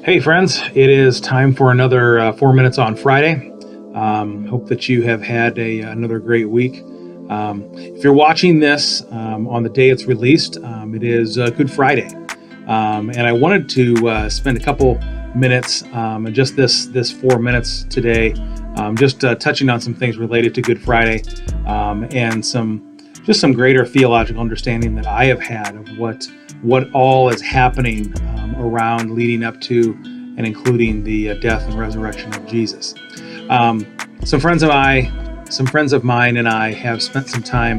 Hey friends, it is time for another 4 Minutes on Friday. Hope that you have had another great week. If you're watching this on the day it's released, it is Good Friday. And I wanted to spend a couple minutes, just this 4 minutes today, just touching on some things related to Good Friday and some greater theological understanding that I have had of what all is happening around leading up to and including the death and resurrection of Jesus. Some friends of mine and I have spent some time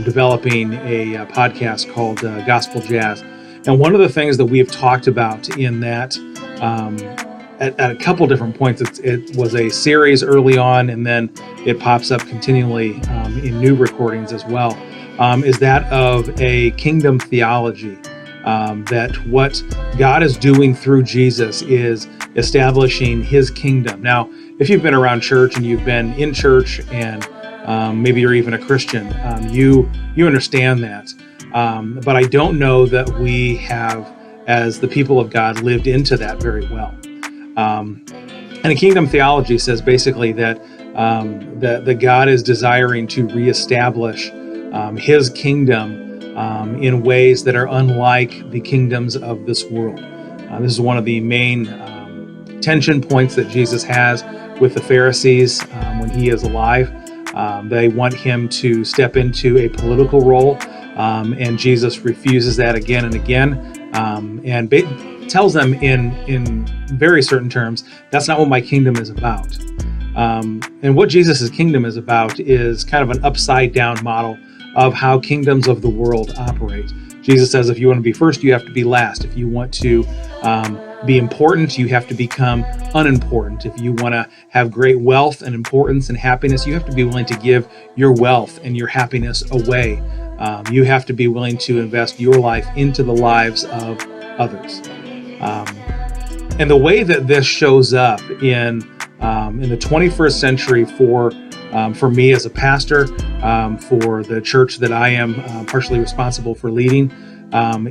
developing a podcast called Gospel Jazz. And one of the things that we have talked about in that at a couple different points, it was a series early on, and then it pops up continually in new recordings as well, is that of a kingdom theology. That what God is doing through Jesus is establishing his kingdom. Now, if you've been around church and you've been in church and maybe you're even a Christian, you understand that. But I don't know that we have, as the people of God, lived into that very well. And a kingdom theology says basically that that God is desiring to reestablish his kingdom in ways that are unlike the kingdoms of this world. This is one of the main tension points that Jesus has with the Pharisees when he is alive. They want him to step into a political role, and Jesus refuses that again and again, and tells them in very certain terms, that's not what my kingdom is about. And what Jesus' kingdom is about is kind of an upside down model of how kingdoms of the world operate. Jesus says if you want to be first, you have to be last. If you want to be important, you have to become unimportant. If you want to have great wealth and importance and happiness, you have to be willing to give your wealth and your happiness away. You have to be willing to invest your life into the lives of others. And the way that this shows up in the 21st century for me as a pastor, for the church that I am partially responsible for leading,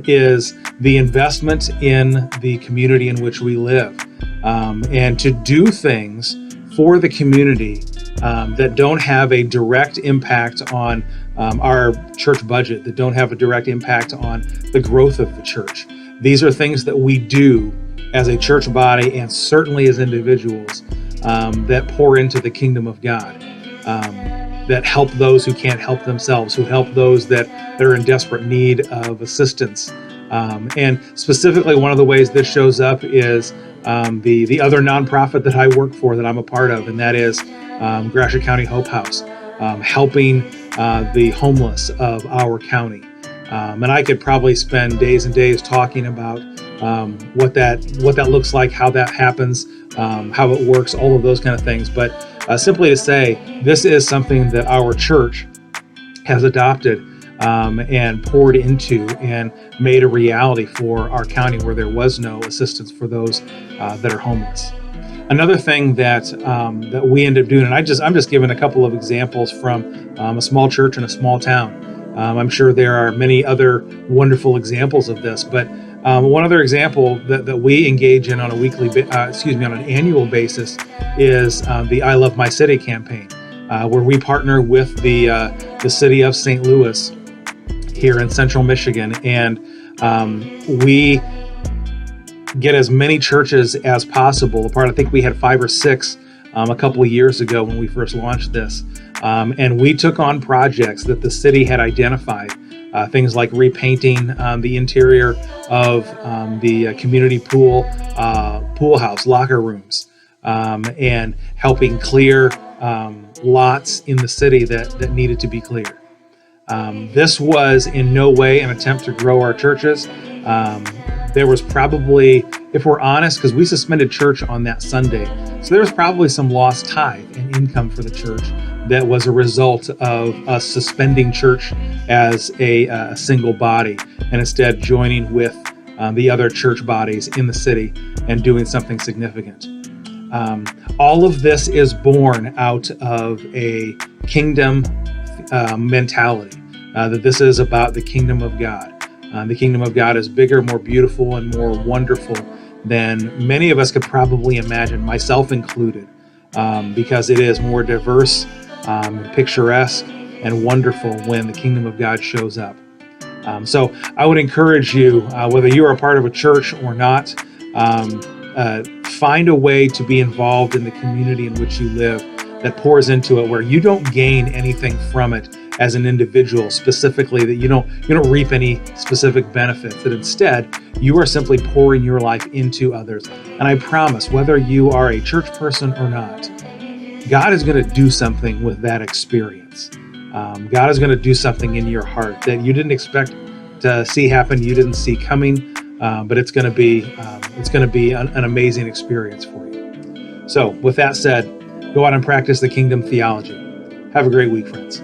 is the investment in the community in which we live, and to do things for the community that don't have a direct impact on our church budget, that don't have a direct impact on the growth of the church. These are things that we do as a church body and certainly as individuals that pour into the kingdom of God. That help those who can't help themselves, who help those that are in desperate need of assistance. And specifically, one of the ways this shows up is the other nonprofit that I work for, that I'm a part of, and that is Gratiot County Hope House, helping the homeless of our county. And I could probably spend days and days talking about what that looks like, how that happens, how it works, all of those kind of things. But simply to say, this is something that our church has adopted and poured into and made a reality for our county, where there was no assistance for those that are homeless. Another thing that we end up doing, and I'm just giving a couple of examples from a small church in a small town. I'm sure there are many other wonderful examples of this, but one other example that we engage in on on an annual basis is the I Love My City campaign, where we partner with the city of St. Louis here in central Michigan, and we get as many churches as possible apart. I think we had 5 or 6 a couple of years ago when we first launched this, and we took on projects that the city had identified. Things like repainting the interior of the community pool house, locker rooms, and helping clear lots in the city that needed to be cleared. This was in no way an attempt to grow our churches. There was probably, if we're honest, because we suspended church on that Sunday, so there was probably some lost tithe and income for the church that was a result of us suspending church as a single body and instead joining with the other church bodies in the city and doing something significant. All of this is born out of a kingdom mentality, that this is about the kingdom of God. The kingdom of God is bigger, more beautiful, and more wonderful than many of us could probably imagine, myself included, because it is more diverse, picturesque, and wonderful when the kingdom of God shows up. So I would encourage you, whether you are a part of a church or not, find a way to be involved in the community in which you live that pours into it, where you don't gain anything from it as an individual specifically, that you don't reap any specific benefits, that instead you are simply pouring your life into others. And I promise, whether you are a church person or not, God is going to do something with that experience. God is going to do something in your heart that you didn't expect to see happen, you didn't see coming, but it's going to be an amazing experience for you. So with that said, go out and practice the kingdom theology. Have a great week, friends.